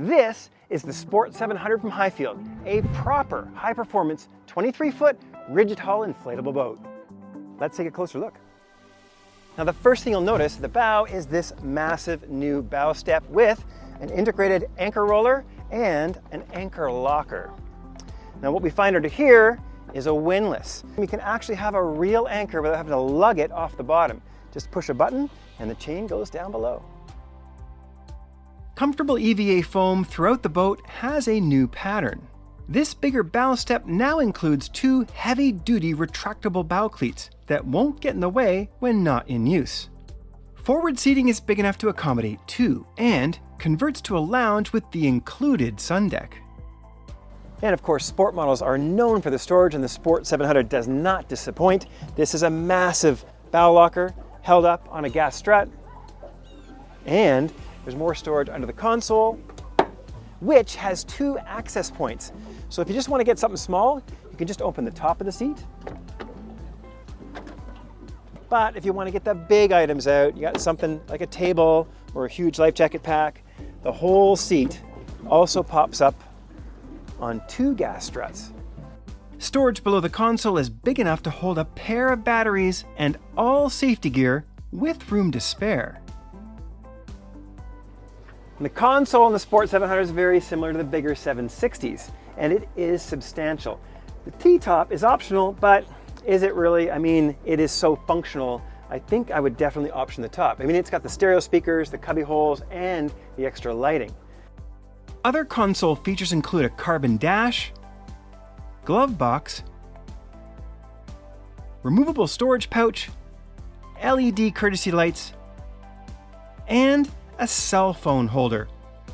This is the Sport 700 from Highfield, a proper high-performance 23-foot rigid hull inflatable boat. Let's take a closer look. Now the first thing you'll notice at the bow is this massive new bow step with an integrated anchor roller and an anchor locker. Now what we find under here is a windlass. We can actually have a real anchor without having to lug it off the bottom. Just push a button and the chain goes down below. Comfortable EVA foam throughout the boat has a new pattern. This bigger bow step now includes two heavy-duty retractable bow cleats that won't get in the way when not in use. Forward seating is big enough to accommodate two and converts to a lounge with the included sun deck. And of course, sport models are known for the storage, and the Sport 700 does not disappoint. This is a massive bow locker held up on a gas strut, and there's more storage under the console, which has two access points. So if you just want to get something small, you can just open the top of the seat. But if you want to get the big items out, you got something like a table or a huge life jacket pack, the whole seat also pops up on two gas struts. Storage below the console is big enough to hold a pair of batteries and all safety gear with room to spare. The console in the Sport 700 is very similar to the bigger 760s, and it is substantial. The T-top is optional, but is it really? I mean, it is so functional. I think I would definitely option the top. I mean, it's got the stereo speakers, the cubby holes, and the extra lighting. Other console features include a carbon dash, glove box, removable storage pouch, LED courtesy lights, and a cell phone holder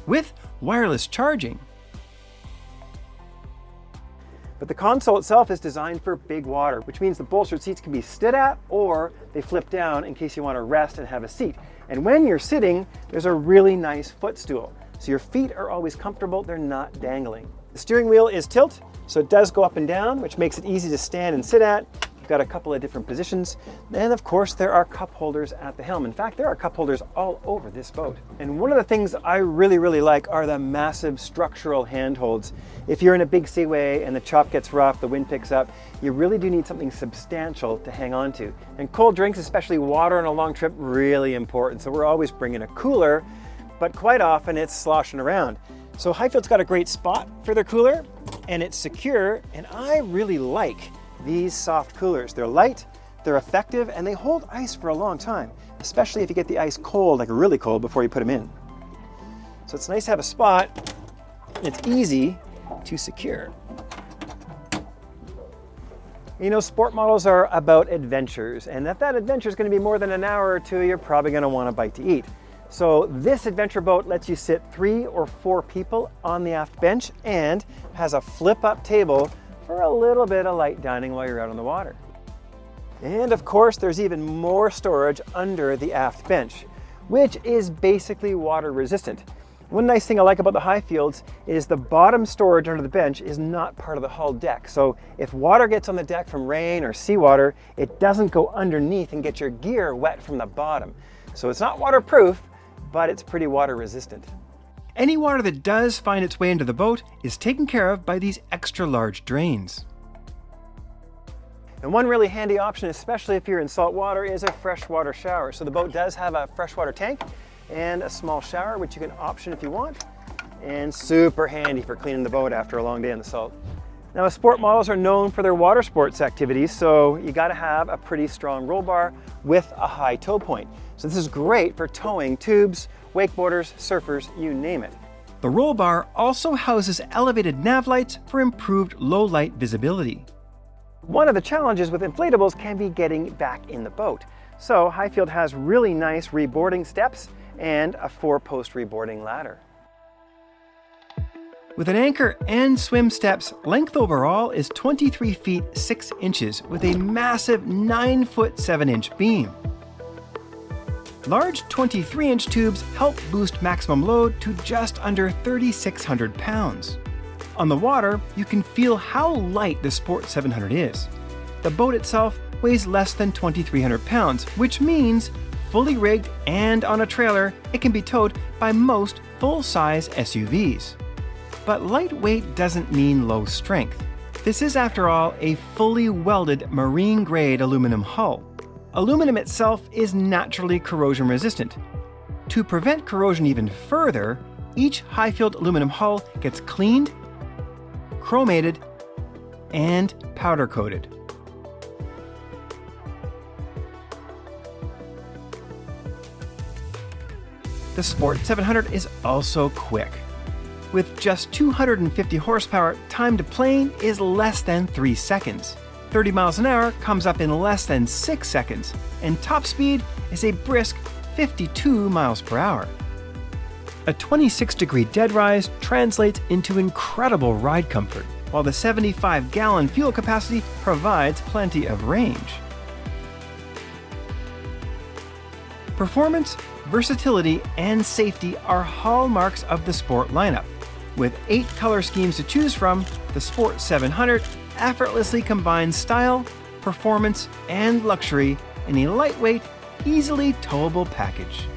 with wireless charging. But the console itself is designed for big water, which means the bolstered seats can be stood at or they flip down in case you want to rest and have a seat. And when you're sitting, there's a really nice footstool. So your feet are always comfortable, they're not dangling. The steering wheel is tilt, so it does go up and down, which makes it easy to stand and sit at. You've got a couple of different positions. And of course, there are cup holders at the helm. In fact, there are cup holders all over this boat. And one of the things I really like are the massive structural handholds. If you're in a big seaway and the chop gets rough, the wind picks up, you really do need something substantial to hang on to. And cold drinks, especially water on a long trip, really important. So we're always bringing a cooler, but quite often it's sloshing around. So Highfield's got a great spot for their cooler, and it's secure, and I really like these soft coolers. They're light, they're effective, and they hold ice for a long time, especially if you get the ice cold, like really cold, before you put them in. So it's nice to have a spot, and it's easy to secure. You know, sport models are about adventures, and if that adventure is going to be more than an hour or two, you're probably going to want a bite to eat. So this adventure boat lets you sit 3 or 4 people on the aft bench and has a flip-up table for a little bit of light dining while you're out on the water. And of course, there's even more storage under the aft bench, which is basically water resistant. One nice thing I like about the Highfields is the bottom storage under the bench is not part of the hull deck. So if water gets on the deck from rain or seawater, it doesn't go underneath and get your gear wet from the bottom. So it's not waterproof, but it's pretty water resistant. Any water that does find its way into the boat is taken care of by these extra large drains. And one really handy option, especially if you're in salt water, is a freshwater shower. So the boat does have a freshwater tank and a small shower, which you can option if you want, and super handy for cleaning the boat after a long day in the salt. Now, sport models are known for their water sports activities, so you gotta have a pretty strong roll bar with a high tow point. So this is great for towing tubes, wakeboarders, surfers, you name it. The roll bar also houses elevated nav lights for improved low light visibility. One of the challenges with inflatables can be getting back in the boat. So Highfield has really nice reboarding steps and a 4-post reboarding ladder. With an anchor and swim steps, length overall is 23 feet 6 inches with a massive 9 foot 7 inch beam. Large 23-inch tubes help boost maximum load to just under 3,600 pounds. On the water, you can feel how light the Sport 700 is. The boat itself weighs less than 2,300 pounds, which means fully rigged and on a trailer, it can be towed by most full-size SUVs. But lightweight doesn't mean low strength. This is, after all, a fully welded marine-grade aluminum hull. Aluminum itself is naturally corrosion resistant. To prevent corrosion even further, each Highfield aluminum hull gets cleaned, chromated, and powder coated. The Sport 700 is also quick. With just 250 horsepower, time to plane is less than 3 seconds. 30 miles an hour comes up in less than 6 seconds, and top speed is a brisk 52 miles per hour. A 26-degree deadrise translates into incredible ride comfort, while the 75-gallon fuel capacity provides plenty of range. Performance, versatility, and safety are hallmarks of the Sport lineup. With 8 color schemes to choose from, the Sport 700 effortlessly combines style, performance, and luxury in a lightweight, easily towable package.